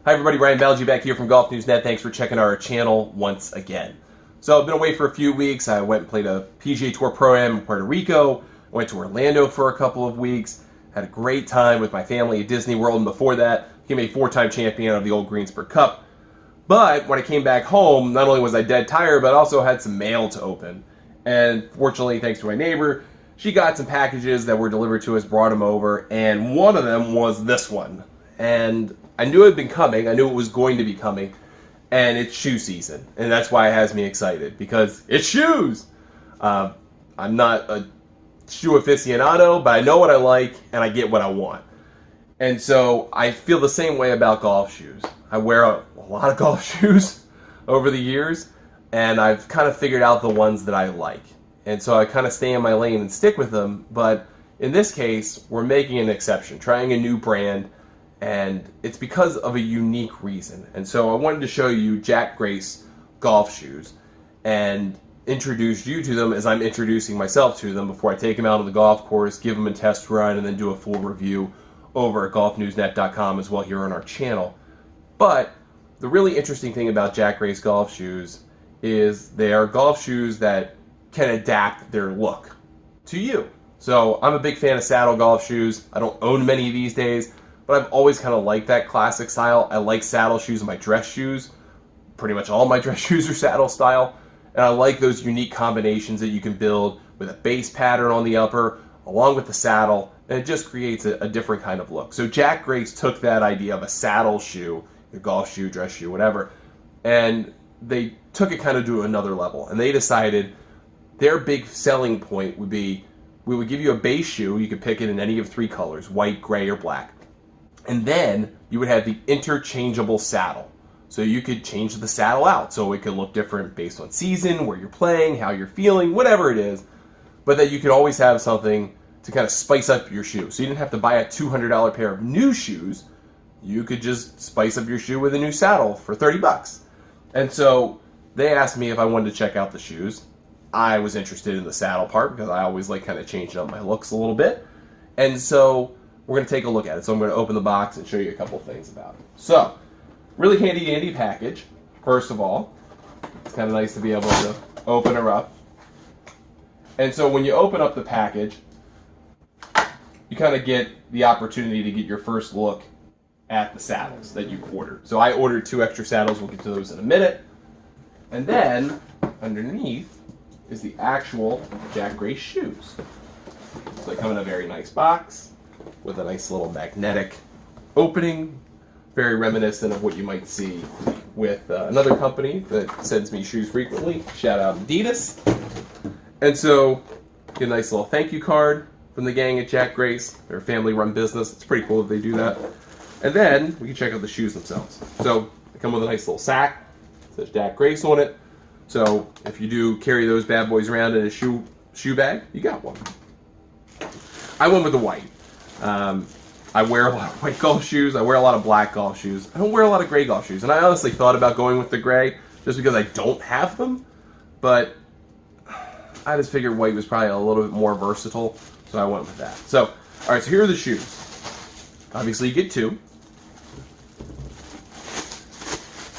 Hi everybody, Ryan Ballengee back here from Golf News Net. Thanks for checking our channel once again. So I've been away for a few weeks. I went and played a PGA Tour Pro-Am in Puerto Rico. I went to Orlando for a couple of weeks. Had a great time with my family at Disney World, and before that, became a four-time champion of the old Greensburg Cup. But when I came back home, not only was I dead tired, but I also had some mail to open. And fortunately, thanks to my neighbor, she got some packages that were delivered to us, brought them over, and one of them was this one. And I knew it had been coming. I knew it was going to be coming. And it's shoe season. And that's why it has me excited, because it's shoes. I'm not a shoe aficionado, but I know what I like and I get what I want. And so I feel the same way about golf shoes. I wear a lot of golf shoes over the years, and I've kind of figured out the ones that I like. And so I kind of stay in my lane and stick with them. But in this case, we're making an exception, trying a new brand. And it's because of a unique reason. And so I wanted to show you Jack Grace golf shoes and introduce you to them as I'm introducing myself to them before I take them out on the golf course, give them a test run, and then do a full review over at golfnewsnet.com as well here on our channel. But the really interesting thing about Jack Grace golf shoes is they are golf shoes that can adapt their look to you. So I'm a big fan of saddle golf shoes. I don't own many these days, but I've always kind of liked that classic style. I like saddle shoes in my dress shoes. Pretty much all my dress shoes are saddle style. And I like those unique combinations that you can build with a base pattern on the upper, along with the saddle, and it just creates a different kind of look. So Jack Grace took that idea of a saddle shoe, your golf shoe, dress shoe, whatever, and they took it kind of to another level. And they decided their big selling point would be, we would give you a base shoe. You could pick it in any of three colors, white, gray, or black. And then you would have the interchangeable saddle. So you could change the saddle out so it could look different based on season, where you're playing, how you're feeling, whatever it is. But that you could always have something to kind of spice up your shoe. So you didn't have to buy a $200 pair of new shoes. You could just spice up your shoe with a new saddle for 30 bucks. And so they asked me if I wanted to check out the shoes. I was interested in the saddle part because I always like kind of changing up my looks a little bit. And so we're going to take a look at it. So I'm going to open the box and show you a couple of things about it. So, really handy dandy package, first of all. It's kind of nice to be able to open her up. And so when you open up the package, you kind of get the opportunity to get your first look at the saddles that you ordered. So I ordered 2 extra saddles. We'll get to those in a minute. And then underneath is the actual Jack Grace shoes. So they come in a very nice box with a nice little magnetic opening, very reminiscent of what you might see with another company that sends me shoes frequently. Shout out Adidas. And so, get a nice little thank you card from the gang at Jack Grace. They're a family-run business. It's pretty cool if they do that. And then we can check out the shoes themselves. So they come with a nice little sack. It says Jack Grace on it. So if you do carry those bad boys around in a shoe bag, you got one. I went with the white. I wear a lot of white golf shoes. I wear a lot of black golf shoes. I don't wear a lot of gray golf shoes. And I honestly thought about going with the gray just because I don't have them. But I just figured white was probably a little bit more versatile. So I went with that. So, all right, so here are the shoes. Obviously, you get 2.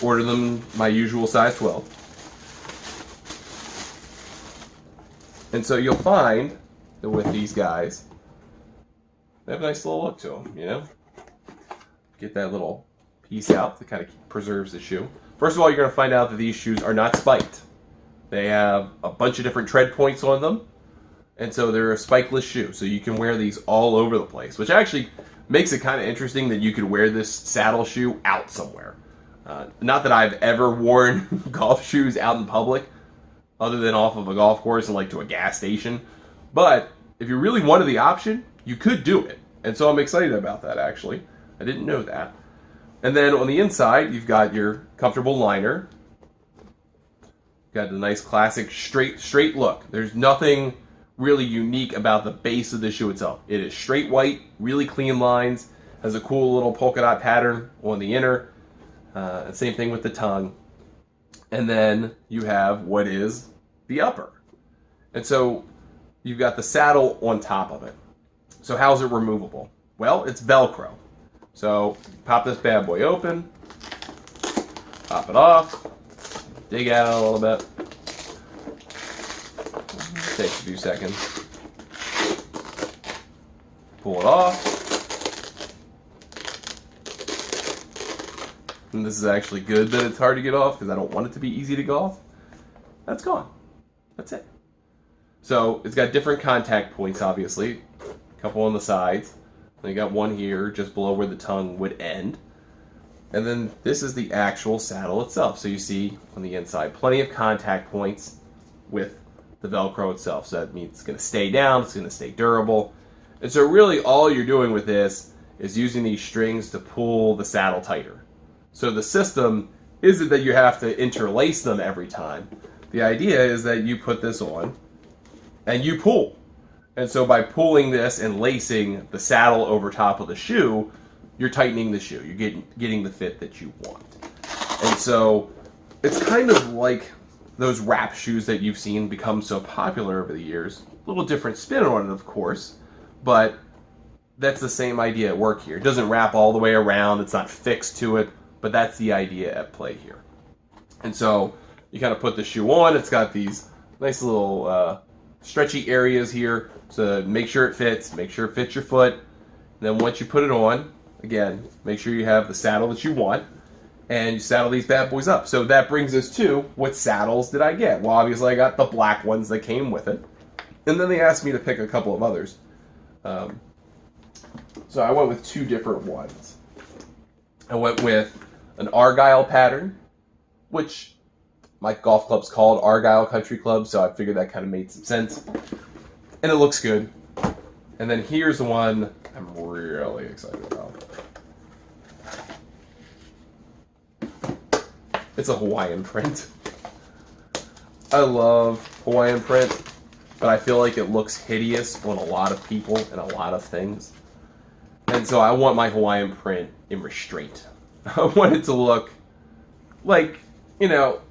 Order them my usual size 12. And so you'll find that with these guys, they have a nice little look to them, you know? Get that little piece out that kind of preserves the shoe. First of all, you're going to find out that these shoes are not spiked. They have a bunch of different tread points on them, and so they're a spikeless shoe. So you can wear these all over the place, which actually makes it kind of interesting that you could wear this saddle shoe out somewhere. Not that I've ever worn golf shoes out in public, other than off of a golf course and like to a gas station. But if you really wanted the option, you could do it. And so I'm excited about that, actually. I didn't know that. And then on the inside, you've got your comfortable liner. Got the nice classic straight look. There's nothing really unique about the base of the shoe itself. It is straight white, really clean lines, has a cool little polka dot pattern on the inner. And same thing with the tongue. And then you have what is the upper. And so you've got the saddle on top of it. So how's it removable? Well, it's Velcro. So pop this bad boy open. Pop it off. Dig at it a little bit. Takes a few seconds. Pull it off. And this is actually good that it's hard to get off because I don't want it to be easy to go off. That's gone. That's it. So it's got different contact points, obviously. A couple on the sides. Then you got one here just below where the tongue would end. And then this is the actual saddle itself. So you see on the inside plenty of contact points with the Velcro itself. So that means it's going to stay down, it's going to stay durable. And so really all you're doing with this is using these strings to pull the saddle tighter. So the system isn't that you have to interlace them every time. The idea is that you put this on and you pull. And so by pulling this and lacing the saddle over top of the shoe, you're tightening the shoe. You're getting the fit that you want. And so it's kind of like those wrap shoes that you've seen become so popular over the years. A little different spin on it, of course, but that's the same idea at work here. It doesn't wrap all the way around. It's not fixed to it, but that's the idea at play here. And so you kind of put the shoe on. It's got these nice little stretchy areas here to make sure it fits your foot. And then once you put it on, again, make sure you have the saddle that you want, and you saddle these bad boys up. So that brings us to, what saddles did I get? Well, obviously I got the black ones that came with it. And then they asked me to pick a couple of others. So I went with two different ones. I went with an Argyle pattern, which my golf club's called Argyle Country Club, so I figured that kind of made some sense. And it looks good. And then here's the one I'm really excited about. It's a Hawaiian print. I love Hawaiian print, but I feel like it looks hideous on a lot of people and a lot of things. And so I want my Hawaiian print in restraint. I want it to look like, you know,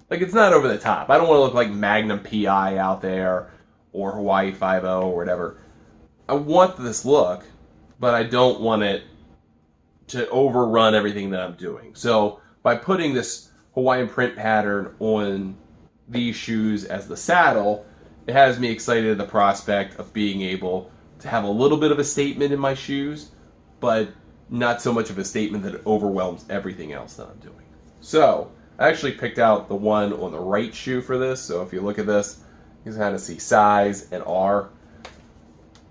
like it's not over the top. I don't want to look like Magnum PI out there or Hawaii 5.0 or whatever. I want this look, but I don't want it to overrun everything that I'm doing. So by putting this Hawaiian print pattern on these shoes as the saddle, it has me excited at the prospect of being able to have a little bit of a statement in my shoes, but not so much of a statement that it overwhelms everything else that I'm doing. So I actually picked out the one on the right shoe for this. So if you look at this, you can kind of see size and R.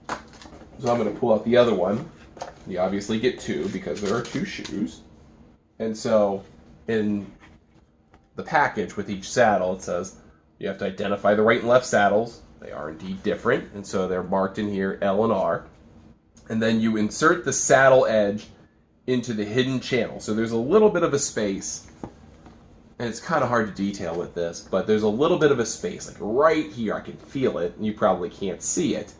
So I'm going to pull out the other one. You obviously get two because there are two shoes. And so in the package with each saddle, it says you have to identify the right and left saddles. They are indeed different, and so they're marked in here L and R. And then you insert the saddle edge into the hidden channel. So there's a little bit of a space, and it's kind of hard to detail with this, but there's a little bit of a space, like right here. I can feel it, and you probably can't see it.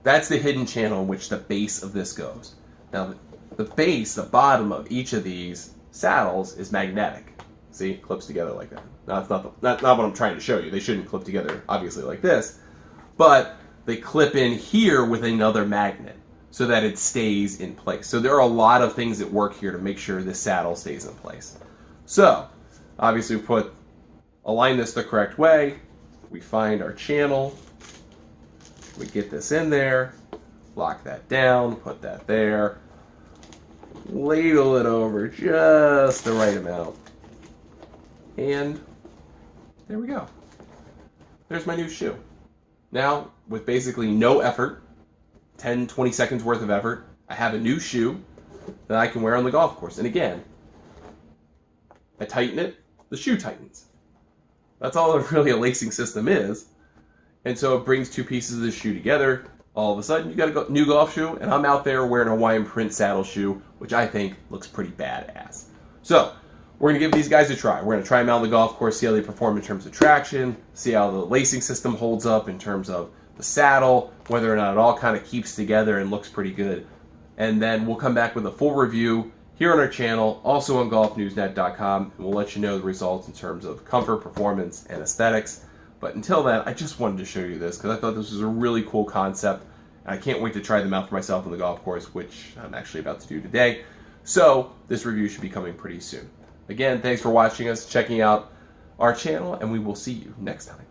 That's the hidden channel in which the base of this goes. Now, the base, the bottom of each of these saddles is magnetic. See, it clips together like that. Now, that's not what I'm trying to show you. They shouldn't clip together, obviously, like this. But they clip in here with another magnet so that it stays in place. So there are a lot of things that work here to make sure this saddle stays in place. So, obviously, we align this the correct way. We find our channel. We get this in there. Lock that down. Put that there. Ladle it over just the right amount. And there we go. There's my new shoe. Now, with basically no effort, 10, 20 seconds worth of effort, I have a new shoe that I can wear on the golf course. And again, I tighten it, the shoe tightens. That's all really a lacing system is. And so it brings two pieces of the shoe together. All of a sudden, you got a new golf shoe, and I'm out there wearing a Hawaiian print saddle shoe, which I think looks pretty badass. So, we're going to give these guys a try. We're going to try them out on the golf course, see how they perform in terms of traction, see how the lacing system holds up in terms of the saddle, whether or not it all kind of keeps together and looks pretty good. And then we'll come back with a full review here on our channel, also on golfnewsnet.com, and we'll let you know the results in terms of comfort, performance, and aesthetics. But until then, I just wanted to show you this because I thought this was a really cool concept, and I can't wait to try them out for myself on the golf course, which I'm actually about to do today. So this review should be coming pretty soon. Again, thanks for watching us, checking out our channel, and we will see you next time.